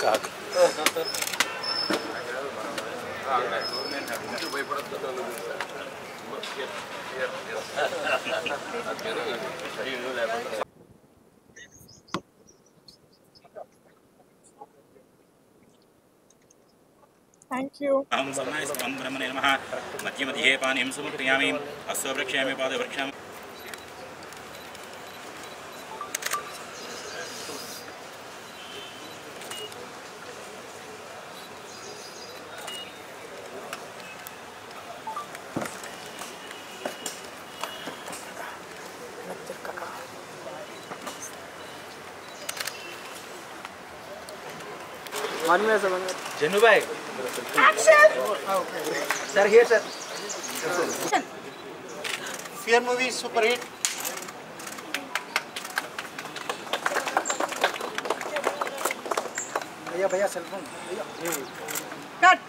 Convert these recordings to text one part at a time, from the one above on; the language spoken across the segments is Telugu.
కాకు Thank you. अहं सर्वनायस्त्वं ब्रह्मणे नमः मध्यमध्ये पानीं समर्पयामि अस्य वृक्षामि पादवृक्षामि Jenu bhai. Action! Sir, here sir. Fear movie super hit. भैया सेल फोन Cut.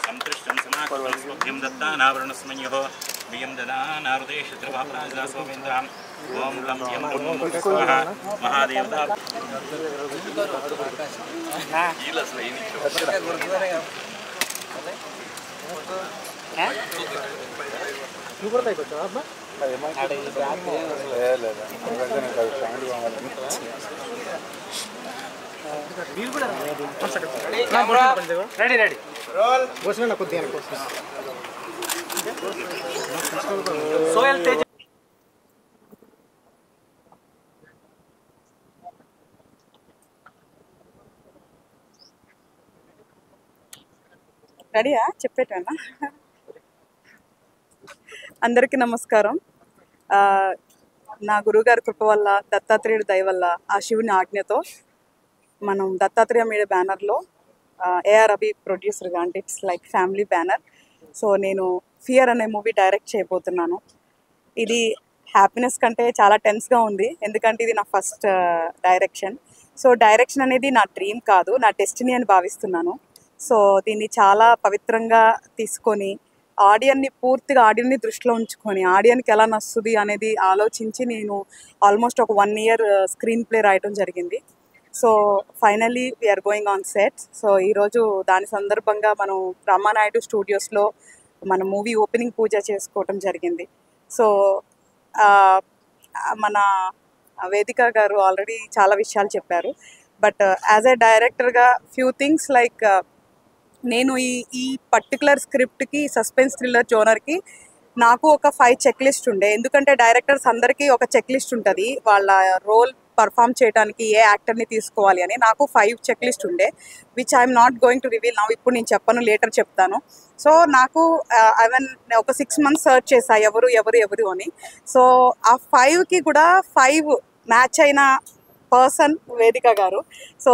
संतृष्टं समाकुलं दत्तानावरणस्मयोः बियं ददानारुदेशत्रिभाप्राजदासोमेन्द्राम् ॐ लं यं स्वाहा महादेवता నువ్వు కూడా తగ్గొచ్చు అబ్బా రెడీ రెడీ వచ్చిన కొద్దిగా సోయల్ తేజ్ రెడీయా చెప్పేటన్నా అందరికీ నమస్కారం. నా గురువుగారి కృప వల్ల దత్తాత్రేయుడి దయ వల్ల ఆ శివుని ఆజ్ఞతో మనం దత్తాత్రేయ మీడియా బ్యానర్లో ఏఆర్ రవి ప్రొడ్యూసర్గా అంటే it's like family banner. So నేను ఫియర్ అనే మూవీ డైరెక్ట్ చేయబోతున్నాను. ఇది హ్యాపీనెస్ కంటే చాలా టెన్స్గా ఉంది, ఎందుకంటే ఇది నా ఫస్ట్ డైరెక్షన్. సో డైరెక్షన్ అనేది నా డ్రీమ్ కాదు, నా డెస్టినీ అని భావిస్తున్నాను. సో దీన్ని చాలా పవిత్రంగా తీసుకొని పూర్తిగా ఆడియన్ని దృష్టిలో ఉంచుకొని ఆడియన్కి ఎలా నచ్చుతుంది అనేది ఆలోచించి నేను ఆల్మోస్ట్ ఒక 1 year స్క్రీన్ ప్లే రాయటం జరిగింది. So finally we are going on set. So ఈరోజు దాని సందర్భంగా మనం రామానాయుడు స్టూడియోస్లో మన మూవీ ఓపెనింగ్ పూజ చేసుకోవటం జరిగింది. సో మన వేదిక గారు ఆల్రెడీ చాలా విషయాలు చెప్పారు. బట్ యాజ్ ఎ డైరెక్టర్గా ఫ్యూ థింగ్స్ లైక్ నేను ఈ పర్టికులర్ స్క్రిప్ట్కి సస్పెన్స్ థ్రిల్లర్ జోనర్కి నాకు ఒక 5 చెక్ లిస్ట్ ఉండే. ఎందుకంటే డైరెక్టర్స్ అందరికీ ఒక చెక్ లిస్ట్ ఉంటుంది వాళ్ళ రోల్ పర్ఫామ్ చేయడానికి ఏ యాక్టర్ని తీసుకోవాలి అని. నాకు 5 చెక్ లిస్ట్ ఉండే, which I'm not going to reveal now. ఇప్పుడు నేను చెప్పను, లేటర్ చెప్తాను. సో నాకు ఒక 6 months సర్చ్ చేశా ఎవరు ఎవరు ఎవరు అని. సో ఆ 5కి కూడా 5 మ్యాచ్ అయిన పర్సన్ వేదిక గారు. సో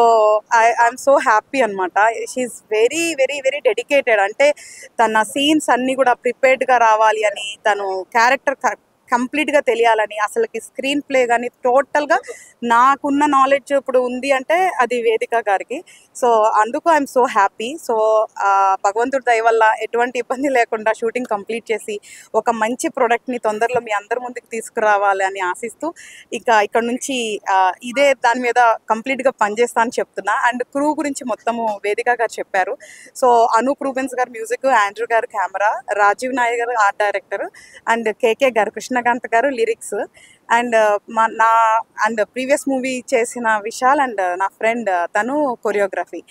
ఐఎమ్ సో హ్యాపీ అనమాట. She's very very very dedicated. అంటే తన సీన్స్ అన్నీ కూడా ప్రిపేర్డ్గా రావాలి అని, తను క్యారెక్టర్ కంప్లీట్గా తెలియాలని, అసలుకి స్క్రీన్ ప్లే కానీ టోటల్గా నాకున్న నాలెడ్జ్ ఇప్పుడు ఉంది అంటే అది వేదిక గారికి. సో అందుకు ఐఎమ్ సో హ్యాపీ. సో భగవంతుడి దయ వల్ల ఎటువంటి ఇబ్బంది లేకుండా షూటింగ్ కంప్లీట్ చేసి ఒక మంచి ప్రోడక్ట్ని తొందరలో మీ అందరి ముందుకు తీసుకురావాలి అని ఆశిస్తూ ఇక్కడ నుంచి ఇదే దాని మీద కంప్లీట్గా పనిచేస్తా అని చెప్తున్నా. అండ్ క్రూ గురించి మొత్తము వేదిక గారు చెప్పారు. సో అనూప్ రూబెన్స్ గారు మ్యూజిక్, ఆండ్రూ గారు కెమెరా, రాజీవ్ నాయక్ గారు ఆర్ట్ డైరెక్టర్, అండ్ కేకే గారు కృష్ణకాంత్ గారు lyrics, and and previous movie చేసిన విశాల్ అండ్ నా ఫ్రెండ్ తను కొరియోగ్రఫీ.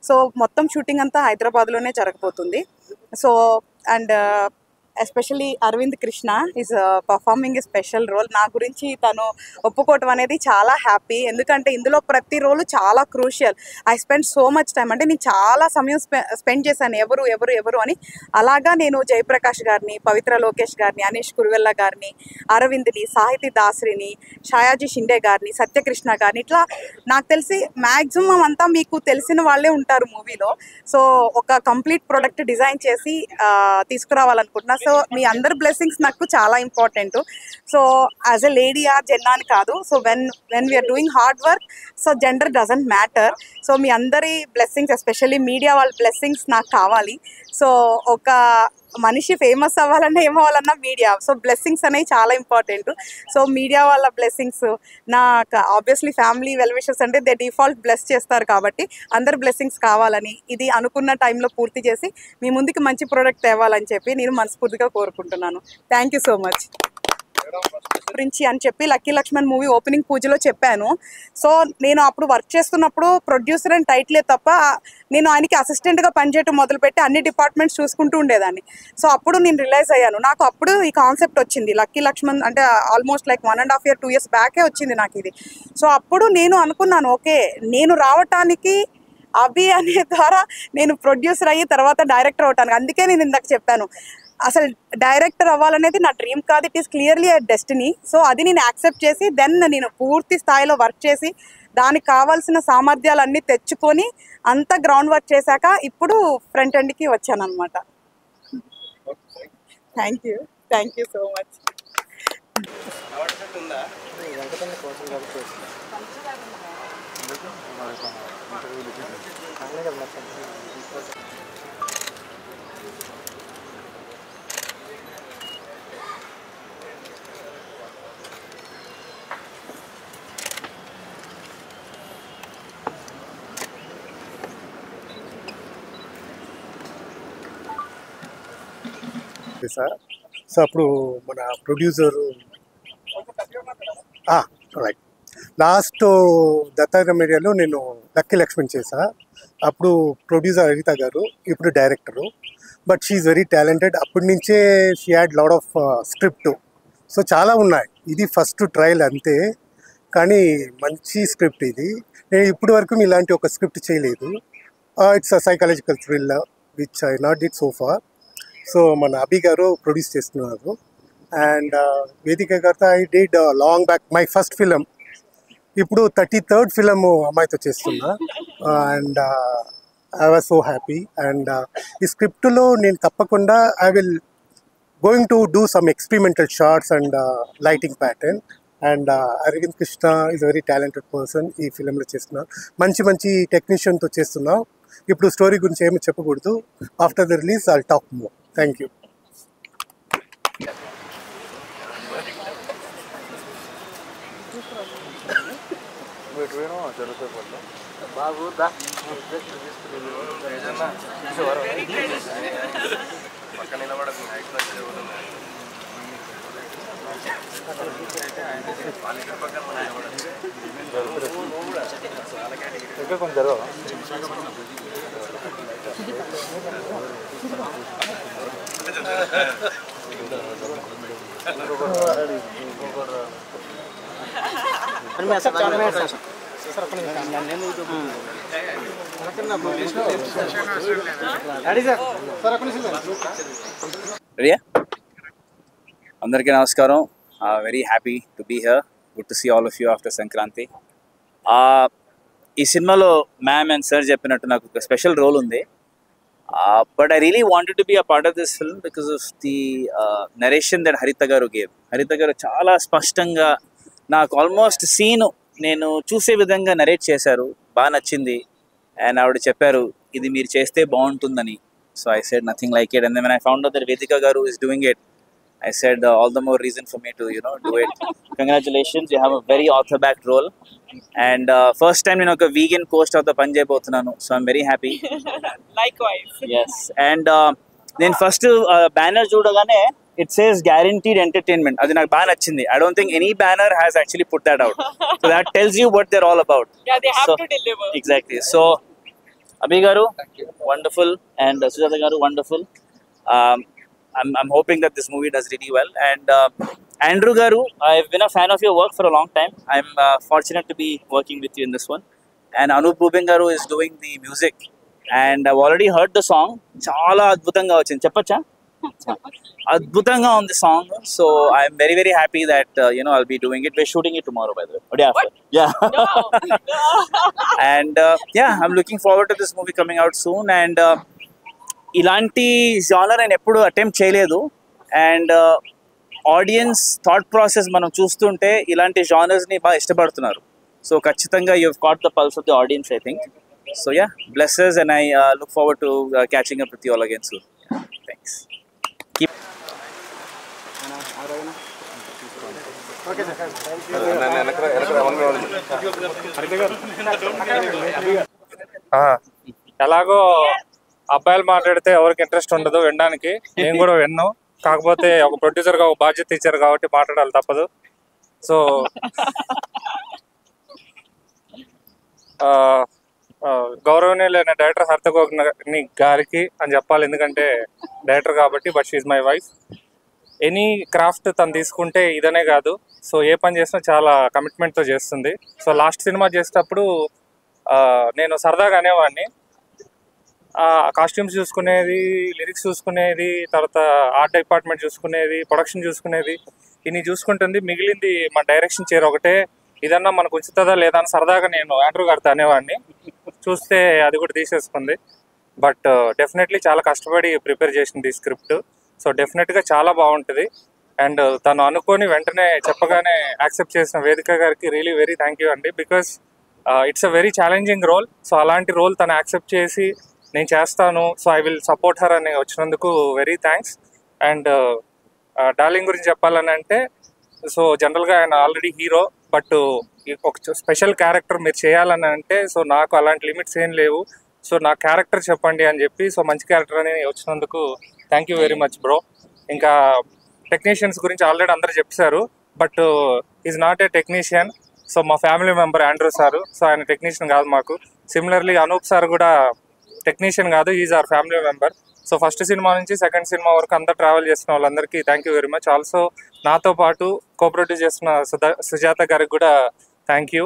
సో మొత్తం షూటింగ్ అంతా హైదరాబాద్లోనే జరగబోతుంది. So and especially Aravind Krishna is performing a special role. నా గురించి తను ఒప్పుకోవటం అనేది చాలా హ్యాపీ, ఎందుకంటే ఇందులో ప్రతి రోలు చాలా crucial. I spend so much time, అంటే నేను చాలా సమయం స్పెండ్ చేశాను ఎవరు ఎవరు ఎవరు అని. అలాగా నేను జయప్రకాష్ గారిని, పవిత్ర లోకేష్ గారిని, అనీష్ కురువెల్ల గారిని, అరవింద్ని, సాహితీ దాసరిని, షాయాజీ షిండే గారిని, సత్యకృష్ణ గారిని, ఇట్లా నాకు తెలిసి మ్యాక్సిమం అంతా మీకు తెలిసిన వాళ్ళే ఉంటారు మూవీలో. సో ఒక కంప్లీట్ ప్రోడక్ట్ డిజైన్ చేసి తీసుకురావాలనుకుంటున్నా. సో మీ అందరి బ్లెస్సింగ్స్ నాకు చాలా important. So as a lady or gender అని కాదు, so when we're doing hard work, so gender doesn't matter. So మీ అందరి బ్లెస్సింగ్స్, ఎస్పెషల్లీ మీడియా వాళ్ళ బ్లెస్సింగ్స్ నాకు కావాలి. సో ఒక మనిషి ఫేమస్ అవ్వాలన్నా ఏమవ్వాలన్నా మీడియా, సో బ్లెస్సింగ్స్ అనేవి చాలా ఇంపార్టెంట్. సో మీడియా వాళ్ళ బ్లెస్సింగ్స్, నాకు ఆబ్వియస్లీ ఫ్యామిలీ వెల్ విషెస్ అంటే దే డిఫాల్ట్ బ్లెస్ చేస్తారు కాబట్టి అందరి బ్లెస్సింగ్స్ కావాలని, ఇది అనుకున్న టైంలో పూర్తి చేసి మీ ముందుకి మంచి ప్రోడక్ట్ తేవాలని చెప్పి నేను మనస్ఫూర్తిగా కోరుకుంటున్నాను. Thank you so much. గురించి అని చెప్పి లక్కీ లక్ష్మణ్ మూవీ ఓపెనింగ్ పూజలో చెప్పాను. సో నేను అప్పుడు వర్క్ చేస్తున్నప్పుడు ప్రొడ్యూసర్ అని టైటిలే తప్ప నేను ఆయనకి అసిస్టెంట్గా పనిచేయటం మొదలుపెట్టి అన్ని డిపార్ట్మెంట్స్ చూసుకుంటూ ఉండేదాన్ని. సో అప్పుడు నేను రిలైజ్ అయ్యాను, నాకు అప్పుడు ఈ కాన్సెప్ట్ వచ్చింది. లక్కీ లక్ష్మణ్ అంటే ఆల్మోస్ట్ లైక్ 1.5 year 2 years బ్యాకే వచ్చింది నాకు ఇది. సో అప్పుడు నేను అనుకున్నాను, ఓకే నేను రావటానికి అభి అనే ద్వారా నేను ప్రొడ్యూసర్ అయ్యి తర్వాత డైరెక్టర్ అవటానికి, అందుకే నేను ఇందాక చెప్పాను అసలు డైరెక్టర్ అవ్వాలనేది నా డ్రీమ్ కాదు, it is clearly a destiny. So అది నేను యాక్సెప్ట్ చేసి దెన్ నేను పూర్తి స్థాయిలో వర్క్ చేసి దానికి కావాల్సిన సామర్థ్యాలన్నీ తెచ్చుకొని అంతా గ్రౌండ్ వర్క్ చేశాక ఇప్పుడు ఫ్రంట్ ఎండ్కి వచ్చాను అనమాట. Thank you so much. Sir so అప్పుడు మన ప్రొడ్యూసరు రైట్ లాస్ట్ దత్తాత్రేయ మీడియాలో నేను లక్కీ లక్ష్మణ్ చేసా. అప్పుడు ప్రొడ్యూసర్ హరిత గారు, ఇప్పుడు director. But she's very talented. అప్పటి నుంచే she had lot of script. So చాలా ఉన్నాయి. ఇది ఫస్ట్ ట్రయల్ అంతే, కానీ మంచి స్క్రిప్ట్ ఇది. నేను ఇప్పటి వరకు ఇలాంటి ఒక స్క్రిప్ట్ చేయలేదు. It's a psychological thriller which I not did so far. So మన అభి గారు ప్రొడ్యూస్ చేస్తున్నారు. అండ్ వేదిక గారితో I did long back my first film. ఇప్పుడు 33rd ఫిలిం అమ్మాయితో చేస్తున్నా. And I was so happy. And ఈ స్క్రిప్ట్లో నేను తప్పకుండా I will going to do some experimental shots and lighting pattern. And Aravind Krishna is very talented person. ఈ ఫిలింలో చేస్తున్నా, మంచి టెక్నీషియన్తో చేస్తున్నా. ఇప్పుడు స్టోరీ గురించి ఏమి చెప్పకూడదు. After the release I'll talk more. Thank you. అందరికీ నమస్కారం. Very happy to be here. Good to see all of you after Sankranti. ఈ సినిమాలో మ్యామ్ అండ్ సార్ చెప్పినట్టు నాకు ఒక స్పెషల్ రోల్ ఉంది. But I really wanted to be a part of this film because of the narration that Haritha గారు గేవ్. హరిత గారు చాలా స్పష్టంగా నాకు ఆల్మోస్ట్ సీను నేను చూసే విధంగా నరేట్ చేశారు. బాగా నచ్చింది. అండ్ ఆవిడ చెప్పారు ఇది మీరు చేస్తే బాగుంటుందని. So I said nothing like it. And then I found out that Vedika గారు is doing it. I said all the more reason for me to do it. Congratulations, you have a very author-backed role. And first time in a vegan coast of the Punjab bothunanu, so I'm very happy. Likewise. Yes. And then first banner chudagane it says guaranteed entertainment. Adi నాకు బాగా నచ్చింది. I don't think any banner has actually put that out. So that tells you what they're all about. Yeah, they have to deliver. Exactly. So Abhi garu wonderful and Sujata garu wonderful. I'm hoping that this movie does really well. And Andrew garu, I've been a fan of your work for a long time. I'm fortunate to be working with you in this one. And Anup Rubin garu is doing the music. And I've already heard the song. Chala adbhutanga vachindi. Cheppacha? Adbhutanga on the song. So I'm very, very happy that, I'll be doing it. We're shooting it tomorrow, by the way. Or day after. Yeah. No. And I'm looking forward to this movie coming out soon. And ఇలాంటి జానర్ నేను ఎప్పుడు అటెంప్ట్ చేయలేదు. అండ్ ఆడియన్స్ థాట్ ప్రాసెస్ మనం చూస్తుంటే ఇలాంటి జానర్స్ని బాగా ఇష్టపడుతున్నారు. సో ఖచ్చితంగా you have caught the pulse of the audience I think. So yeah, blesses and I look forward to catching up with you all again soon. Thanks. ఎలాగో అబ్బాయిలు మాట్లాడితే ఎవరికి ఇంట్రెస్ట్ ఉండదు వినడానికి, నేను కూడా విన్నాను. కాకపోతే ఒక ప్రొడ్యూసర్గా ఒక బాధ్యత ఇచ్చారు కాబట్టి మాట్లాడాలి తప్పదు. సో గౌరవనీయులైన డైరెక్టర్ హర్తగోగ్ని గారికి అని చెప్పాలి, ఎందుకంటే డైరెక్టర్ కాబట్టి. But she's my wife. Any craft తను తీసుకుంటే ఇదనే కాదు, సో ఏ పని చేసినా చాలా కమిట్మెంట్తో చేస్తుంది. సో లాస్ట్ సినిమా చేసేటప్పుడు నేను సరదాగా అనేవాడిని, కాస్ట్యూమ్స్ చూసుకునేది, లిరిక్స్ చూసుకునేది, తర్వాత ఆర్ట్ డిపార్ట్మెంట్ చూసుకునేది, ప్రొడక్షన్ చూసుకునేది, ఇన్ని చూసుకుంటుంది, మిగిలింది మా డైరెక్షన్ చైర్ ఒకటే, ఇదన్నా మనకు ఉంచుతుందా లేదా అని సరదాగా నేను ఆండ్రూ గారితో అనేవాడిని. చూస్తే అది కూడా తీసేసుకుంది. బట్ డెఫినెట్లీ చాలా కష్టపడి ప్రిపేర్ చేసింది ఈ స్క్రిప్ట్. సో డెఫినెట్గా చాలా బాగుంటుంది. అండ్ తను అనుకొని వెంటనే చెప్పగానే యాక్సెప్ట్ చేసిన వేదిక గారికి రియలీ వెరీ థ్యాంక్ యూ అండి. Because it's a very challenging role. So అలాంటి రోల్ తను యాక్సెప్ట్ చేసి నేను చేస్తాను, so I will support her అని వచ్చినందుకు వెరీ థ్యాంక్స్. అండ్ డార్లింగ్ గురించి చెప్పాలని అంటే, సో జనరల్గా ఆయన ఆల్రెడీ హీరో, బట్ ఒక స్పెషల్ క్యారెక్టర్ మీరు చేయాలని అంటే, సో నాకు అలాంటి లిమిట్స్ ఏం లేవు, సో నా క్యారెక్టర్ చెప్పండి అని చెప్పి, సో మంచి క్యారెక్టర్ అని వచ్చినందుకు thank you very much bro. ఇంకా టెక్నీషియన్స్ గురించి ఆల్రెడీ అందరూ చెప్పారు, but is not a technician. So మా family member Andrew sir, so ఆయన టెక్నీషియన్ కాదు మాకు. సిమిలర్లీ అనూప్ సార్ కూడా టెక్నీషియన్ కాదు, is our family member. So first cinema నుంచి సెకండ్ సినిమా వరకు అందరు ట్రావెల్ చేసిన వాళ్ళందరికీ thank you very much. Also నాతో పాటు కోప్రొడ్యూస్ చేసిన సుజాత గారికి కూడా థ్యాంక్ యూ.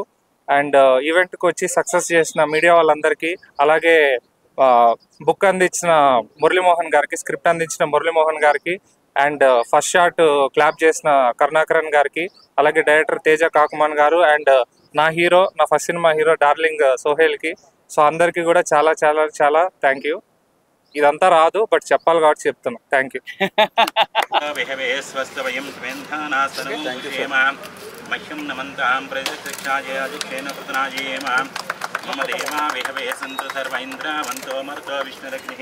అండ్ ఈవెంట్కి వచ్చి సక్సెస్ చేసిన మీడియా వాళ్ళందరికీ, అలాగే బుక్ అందించిన మురళీమోహన్ గారికి, స్క్రిప్ట్ అందించిన మురళీమోహన్ గారికి, అండ్ ఫస్ట్ షాట్ క్లాప్ చేసిన కరుణాకరన్ గారికి, అలాగే డైరెక్టర్ తేజ కాకుమాన్ గారు, అండ్ నా హీరో, నా ఫస్ట్ సినిమా హీరో డార్లింగ్ సోహెల్కి. సో అందరికీ కూడా చాలా చాలా చాలా థ్యాంక్ యూ. ఇదంతా రాదు, బట్ చెప్పాలి కాబట్టి చెప్తున్నాను. Thank you. మహ్యం నమంతాం ప్రజక్షాజయాజుక్షేణ కృతనాజేమ మమ దేవా విహవే సంతు సర్వ ఇంద్రవంతో మరుతో విష్ణురగ్నిః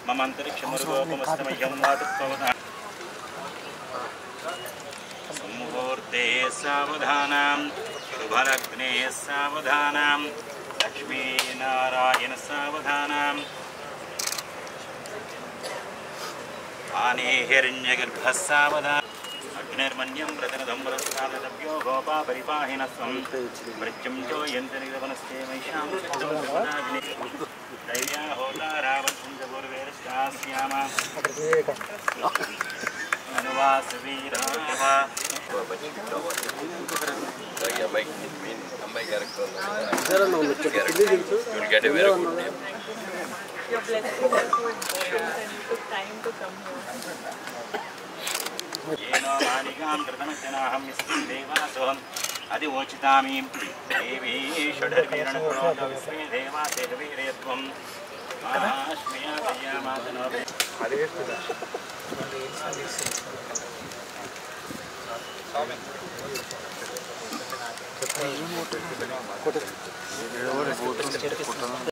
మమ అంతరిక్షమరుగోపమస్తమహ్యం వాతుత్వవదా ముహూర్తే సావధానం శుభలగ్నే సావధానం లక్ష్మీనారాయణ సావధానం ఆనే హిరణ్యగర్భ సావధానం అగ్నిర్మన్యం ప్రతినదంబరస్కాలవ్యో గోపా పరిపాహిన స్వం మృత్యుం చోయంతరిగవనస్తే వైశాం దైవ్యా హోతారావత్పుంజపూర్వేరశ్చాస్యామ అనువాసవీరామ येनो मानिकां कृतमजनाहं यस्मिन् देवासोऽहम् अधिवोचितामि देवी षडर्वीरणपुरोतो विश्वे देवा देववीर्यत्वं माश्मया दयामातनो